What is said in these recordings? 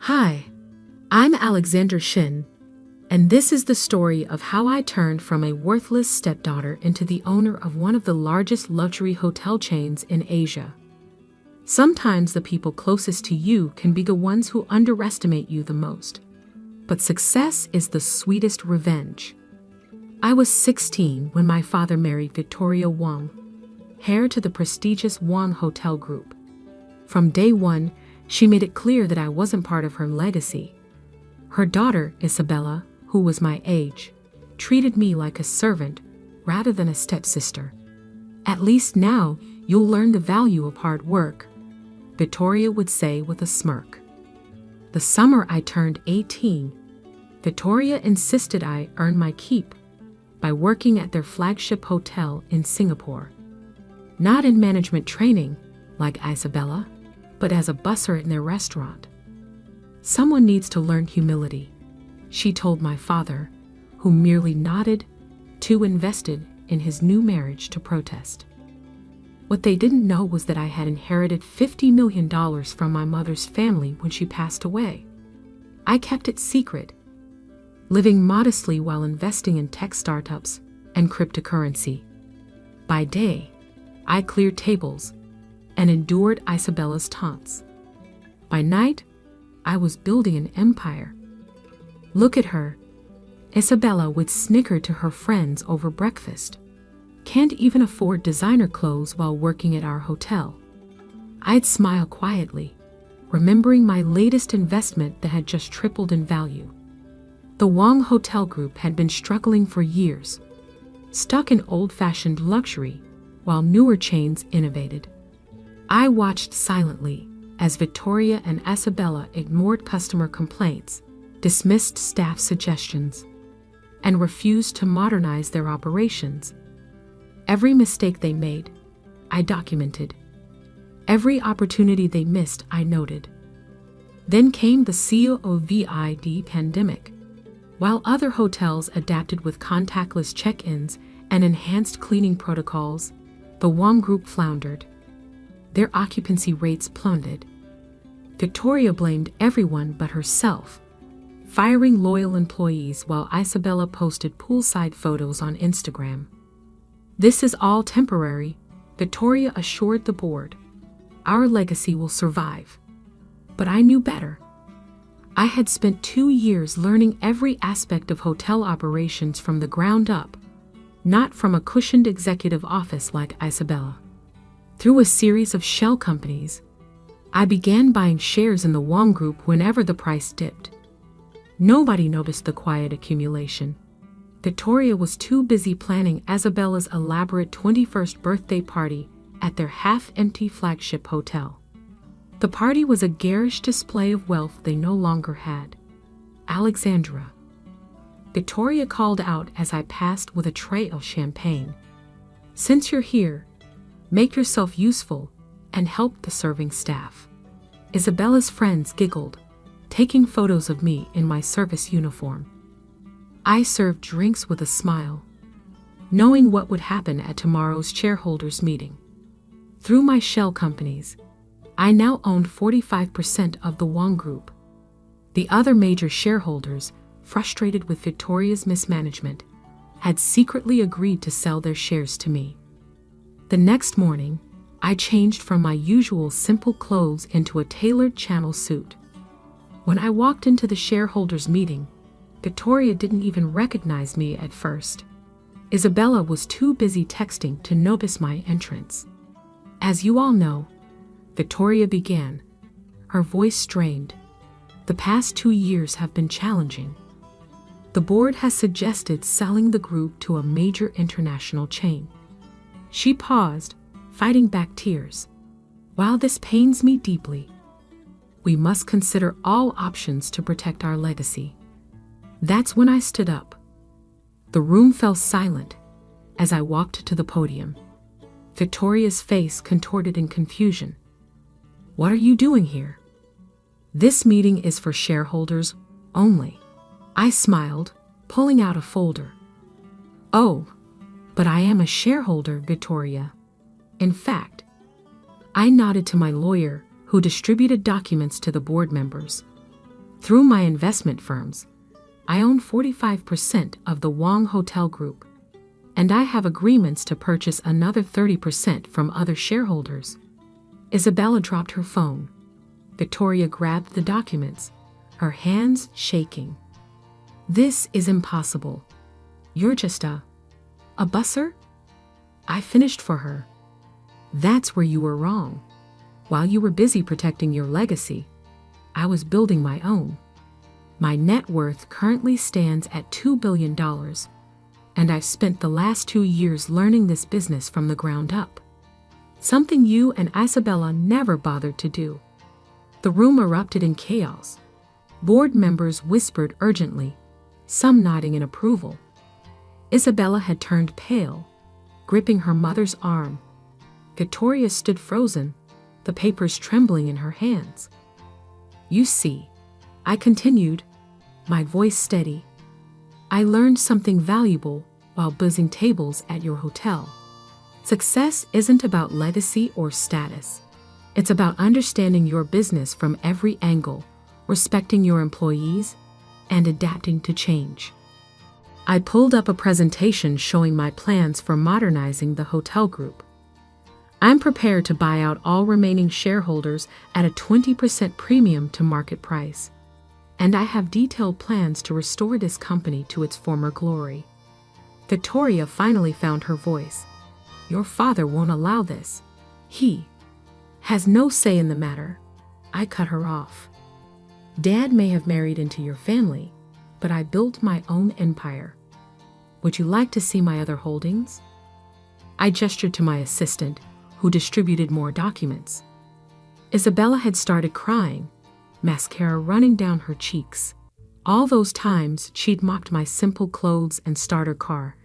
Hi, I'm Alexander Shin, and this is the story of how I turned from a worthless stepdaughter into the owner of one of the largest luxury hotel chains in Asia. Sometimes the people closest to you can be the ones who underestimate you the most. But success is the sweetest revenge. I was 16 when my father married Victoria Wang, heir to the prestigious Wang Hotel Group. From day one, she made it clear that I wasn't part of her legacy. Her daughter, Isabella, who was my age, treated me like a servant rather than a stepsister. "At least now, you'll learn the value of hard work," Victoria would say with a smirk. The summer I turned 18, Victoria insisted I earn my keep by working at their flagship hotel in Singapore. Not in management training, like Isabella, but as a busser in their restaurant. "Someone needs to learn humility," she told my father, who merely nodded, too invested in his new marriage to protest. What they didn't know was that I had inherited $50 million from my mother's family when she passed away. I kept it secret, living modestly while investing in tech startups and cryptocurrency. By day, I cleared tables and endured Isabella's taunts. By night, I was building an empire. "Look at her," Isabella would snicker to her friends over breakfast. "Can't even afford designer clothes while working at our hotel." I'd smile quietly, remembering my latest investment that had just tripled in value. The Wang Hotel Group had been struggling for years, stuck in old-fashioned luxury while newer chains innovated. I watched silently as Victoria and Isabella ignored customer complaints, dismissed staff suggestions, and refused to modernize their operations. Every mistake they made, I documented. Every opportunity they missed, I noted. Then came the COVID pandemic. While other hotels adapted with contactless check-ins and enhanced cleaning protocols, the Wang Group floundered. Their occupancy rates plummeted. Victoria blamed everyone but herself, firing loyal employees while Isabella posted poolside photos on Instagram. "This is all temporary," Victoria assured the board. "Our legacy will survive." But I knew better. I had spent 2 years learning every aspect of hotel operations from the ground up, not from a cushioned executive office like Isabella. Through a series of shell companies, I began buying shares in the Wang Group whenever the price dipped. Nobody noticed the quiet accumulation. Victoria was too busy planning Isabella's elaborate 21st birthday party at their half-empty flagship hotel. The party was a garish display of wealth they no longer had. "Alexandra," Victoria called out as I passed with a tray of champagne. "Since you're here, make yourself useful and help the serving staff." Isabella's friends giggled, taking photos of me in my service uniform. I served drinks with a smile, knowing what would happen at tomorrow's shareholders' meeting. Through my shell companies, I now owned 45% of the Wang Group. The other major shareholders, frustrated with Victoria's mismanagement, had secretly agreed to sell their shares to me. The next morning, I changed from my usual simple clothes into a tailored Channel suit. When I walked into the shareholders' meeting, Victoria didn't even recognize me at first. Isabella was too busy texting to notice my entrance. "As you all know," Victoria began, her voice strained, "the past 2 years have been challenging. The board has suggested selling the group to a major international chain." She paused, fighting back tears. "While this pains me deeply, we must consider all options to protect our legacy." That's when I stood up. The room fell silent as I walked to the podium. Victoria's face contorted in confusion. "What are you doing here?" "This meeting is for shareholders only." I smiled, pulling out a folder. "Oh, but I am a shareholder, Victoria. In fact," I nodded to my lawyer, who distributed documents to the board members. Through my investment firms, I own 45% of the Wong Hotel Group, and I have agreements to purchase another 30% from other shareholders. Isabella dropped her phone. Victoria grabbed the documents, her hands shaking. This is impossible. You're just a busser? I finished for her. That's where you were wrong. While you were busy protecting your legacy, I was building my own. My net worth currently stands at $2 billion, and I've spent the last 2 years learning this business from the ground up. Something you and Isabella never bothered to do. The room erupted in chaos. Board members whispered urgently, some nodding in approval. Isabella had turned pale, gripping her mother's arm. Victoria stood frozen, the papers trembling in her hands. You see, I continued, my voice steady. I learned something valuable while buzzing tables at your hotel. Success isn't about legacy or status. It's about understanding your business from every angle, respecting your employees, and adapting to change. I pulled up a presentation showing my plans for modernizing the hotel group. I'm prepared to buy out all remaining shareholders at a 20% premium to market price. And I have detailed plans to restore this company to its former glory. Victoria finally found her voice. Your father won't allow this. He has no say in the matter. I cut her off. Dad may have married into your family, but I built my own empire. Would you like to see my other holdings? I gestured to my assistant, who distributed more documents. Isabella had started crying, mascara running down her cheeks. All those times she'd mocked my simple clothes and starter car,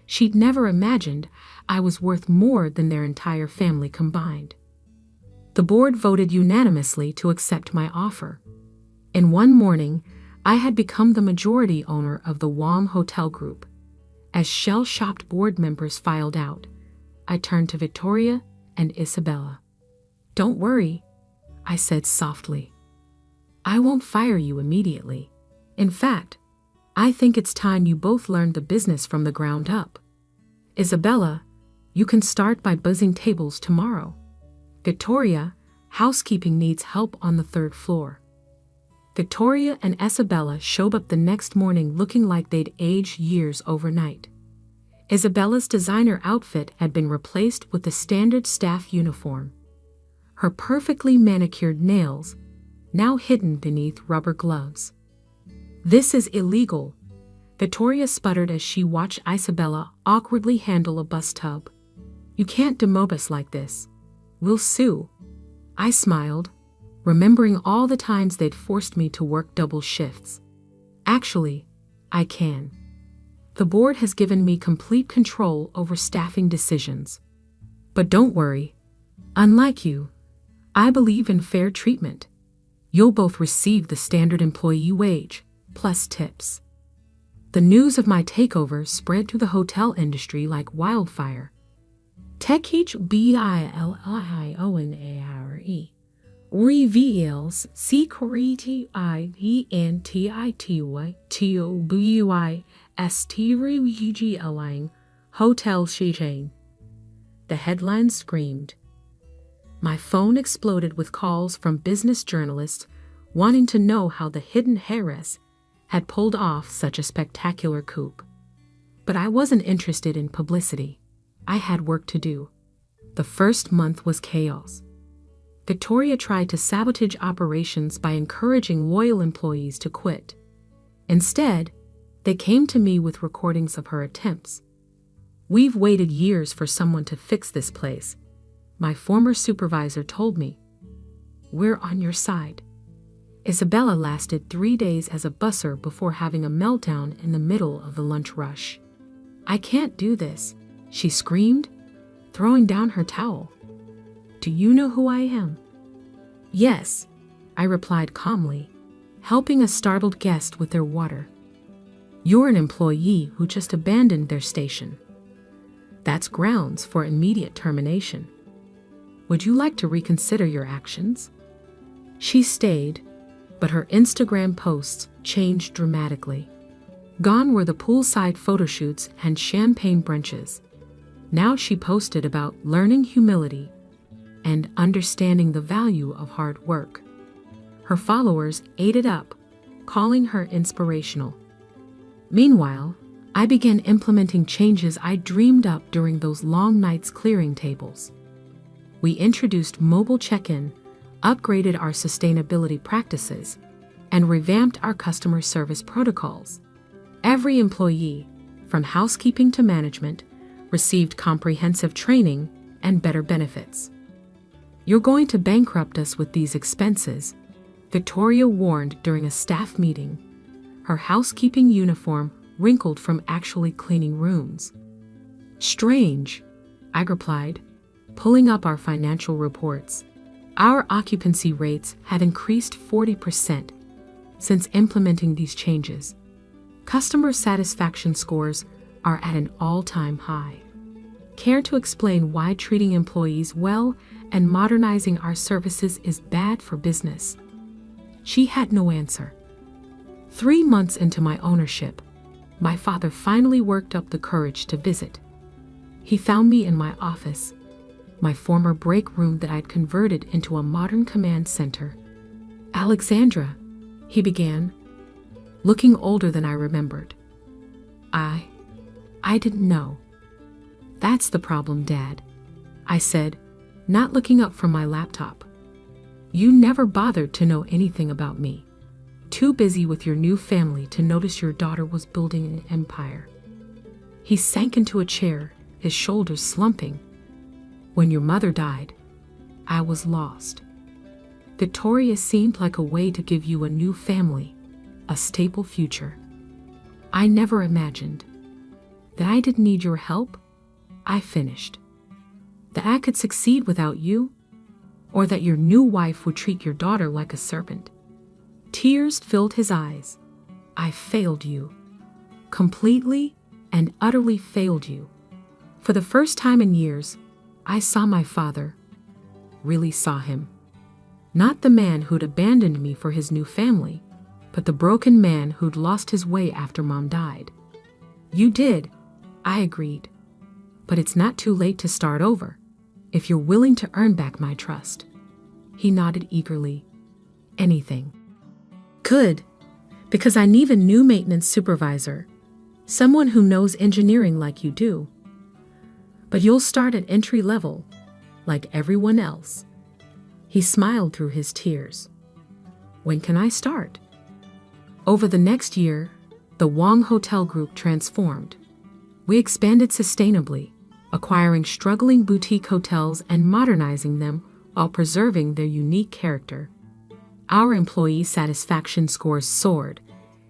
she'd never imagined I was worth more than their entire family combined. The board voted unanimously to accept my offer. In one morning, I had become the majority owner of the Wong Hotel Group. As shell-shocked board members filed out, I turned to Victoria and Isabella. Don't worry, I said softly. I won't fire you immediately. In fact, I think it's time you both learned the business from the ground up. Isabella, you can start by buzzing tables tomorrow. Victoria, housekeeping needs help on the 3rd floor. Victoria and Isabella showed up the next morning looking like they'd aged years overnight. Isabella's designer outfit had been replaced with the standard staff uniform. Her perfectly manicured nails, now hidden beneath rubber gloves. This is illegal, Victoria sputtered as she watched Isabella awkwardly handle a bus tub. You can't demob us like this. We'll sue. I smiled, remembering all the times they'd forced me to work double shifts. Actually, I can. The board has given me complete control over staffing decisions. But don't worry. Unlike you, I believe in fair treatment. You'll both receive the standard employee wage, plus tips. The news of my takeover spread to the hotel industry like wildfire. Techich Bilionare reveals security IENTITY hotel chain. The headline screamed. My phone exploded with calls from business journalists wanting to know how the hidden heiress had pulled off such a spectacular coup. But I wasn't interested in publicity. I had work to do. The first month was chaos. Victoria tried to sabotage operations by encouraging loyal employees to quit. Instead, they came to me with recordings of her attempts. We've waited years for someone to fix this place, my former supervisor told me. We're on your side. Isabella lasted 3 days as a busser before having a meltdown in the middle of the lunch rush. I can't do this, she screamed, throwing down her towel. Do you know who I am? Yes, I replied calmly, helping a startled guest with their water. You're an employee who just abandoned their station. That's grounds for immediate termination. Would you like to reconsider your actions? She stayed, But her Instagram posts changed dramatically. Gone were the poolside photo shoots and champagne brunches. Now she posted about learning humility and understanding the value of hard work. Her followers ate it up, calling her inspirational. Meanwhile, I began implementing changes I dreamed up during those long nights clearing tables. We introduced mobile check-in, upgraded our sustainability practices, and revamped our customer service protocols. Every employee, from housekeeping to management, received comprehensive training and better benefits. "You're going to bankrupt us with these expenses," Victoria warned during a staff meeting, her housekeeping uniform wrinkled from actually cleaning rooms. "Strange," I replied, pulling up our financial reports. Our occupancy rates had increased 40% since implementing these changes. Customer satisfaction scores are at an all-time high. Care to explain why treating employees well and modernizing our services is bad for business? She had no answer. 3 months into my ownership, my father finally worked up the courage to visit. He found me in my office, my former break room that I'd converted into a modern command center. "Alexandra," he began, looking older than I remembered. I didn't know." "That's the problem, Dad," I said, not looking up from my laptop. "You never bothered to know anything about me. Too busy with your new family to notice your daughter was building an empire." He sank into a chair, his shoulders slumping. "When your mother died, I was lost. Victoria seemed like a way to give you a new family, a stable future. I never imagined that I didn't need your help," I finished. "That I could succeed without you, or that your new wife would treat your daughter like a servant." Tears filled his eyes. "I failed you. Completely and utterly failed you. For the first time in years, I saw my father, really saw him. Not the man who'd abandoned me for his new family, but the broken man who'd lost his way after Mom died." "You did," I agreed. "But it's not too late to start over, if you're willing to earn back my trust." He nodded eagerly. "Anything." "Good, because I need a new maintenance supervisor, someone who knows engineering like you do. But you'll start at entry level, like everyone else." He smiled through his tears. "When can I start?" Over the next year, the Wong Hotel Group transformed. We expanded sustainably, acquiring struggling boutique hotels and modernizing them while preserving their unique character. Our employee satisfaction scores soared,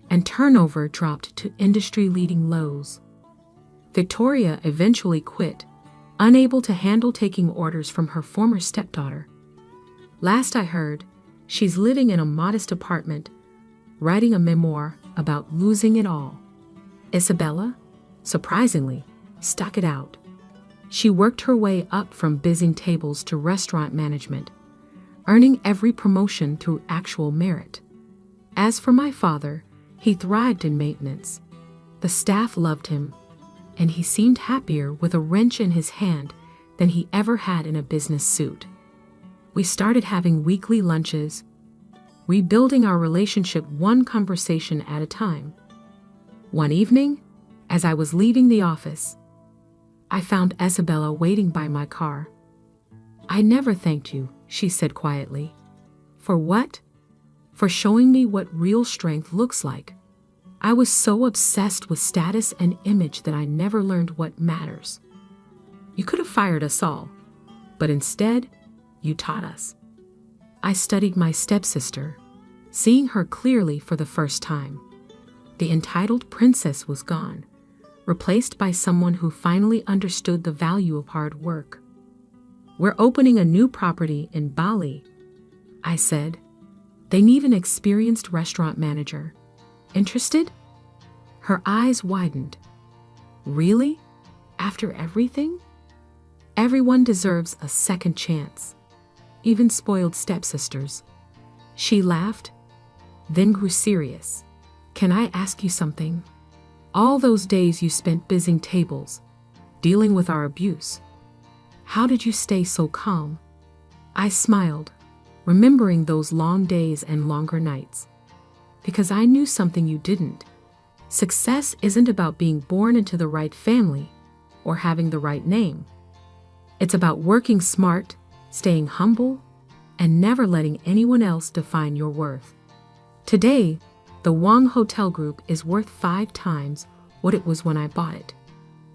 and turnover dropped to industry-leading lows. Victoria eventually quit, unable to handle taking orders from her former stepdaughter. Last I heard, she's living in a modest apartment, writing a memoir about losing it all. Isabella, surprisingly, stuck it out. She worked her way up from bussing tables to restaurant management, earning every promotion through actual merit. As for my father, he thrived in maintenance. The staff loved him, and he seemed happier with a wrench in his hand than he ever had in a business suit. We started having weekly lunches, rebuilding our relationship one conversation at a time. One evening, as I was leaving the office, I found Isabella waiting by my car. "I never thanked you," she said quietly. "For what?" "For showing me what real strength looks like. I was so obsessed with status and image that I never learned what matters. You could have fired us all, but instead, you taught us." I studied my stepsister, seeing her clearly for the first time. The entitled princess was gone, replaced by someone who finally understood the value of hard work. "We're opening a new property in Bali," I said. "They need an experienced restaurant manager. Interested?" Her eyes widened. "Really? After everything?" "Everyone deserves a second chance, even spoiled stepsisters." She laughed. then grew serious. "Can I ask you something? All those days you spent busying tables, dealing with our abuse, how did you stay so calm?" I smiled, remembering those long days and longer nights. "Because I knew something you didn't. Success isn't about being born into the right family or having the right name. It's about working smart, staying humble, and never letting anyone else define your worth." Today, the Wang Hotel Group is worth 5 times what it was when I bought it.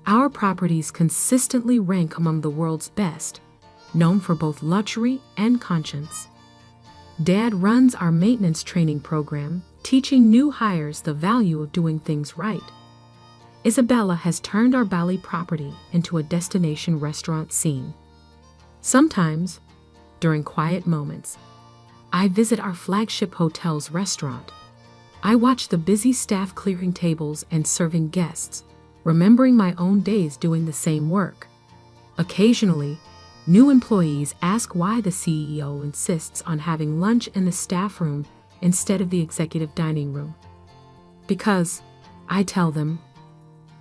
Our properties consistently rank among the world's best, known for both luxury and conscience. Dad runs our maintenance training program, teaching new hires the value of doing things right. Isabella has turned our Bali property into a destination restaurant scene. Sometimes, during quiet moments, I visit our flagship hotel's restaurant. I watch the busy staff clearing tables and serving guests, remembering my own days doing the same work. Occasionally, new employees ask why the CEO insists on having lunch in the staff room instead of the executive dining room. Because, I tell them,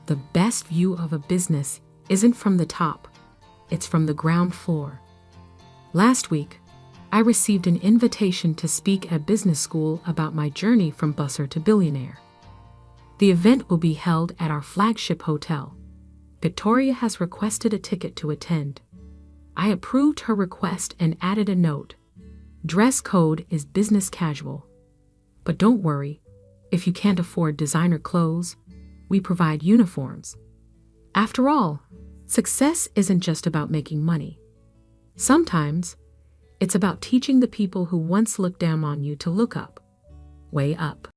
the best view of a business isn't from the top, it's from the ground floor. Last week, I received an invitation to speak at business school about my journey from busser to billionaire. The event will be held at our flagship hotel. Victoria has requested a ticket to attend. I approved her request and added a note. Dress code is business casual. But don't worry, if you can't afford designer clothes, we provide uniforms. After all, success isn't just about making money. Sometimes, it's about teaching the people who once looked down on you to look up, way up.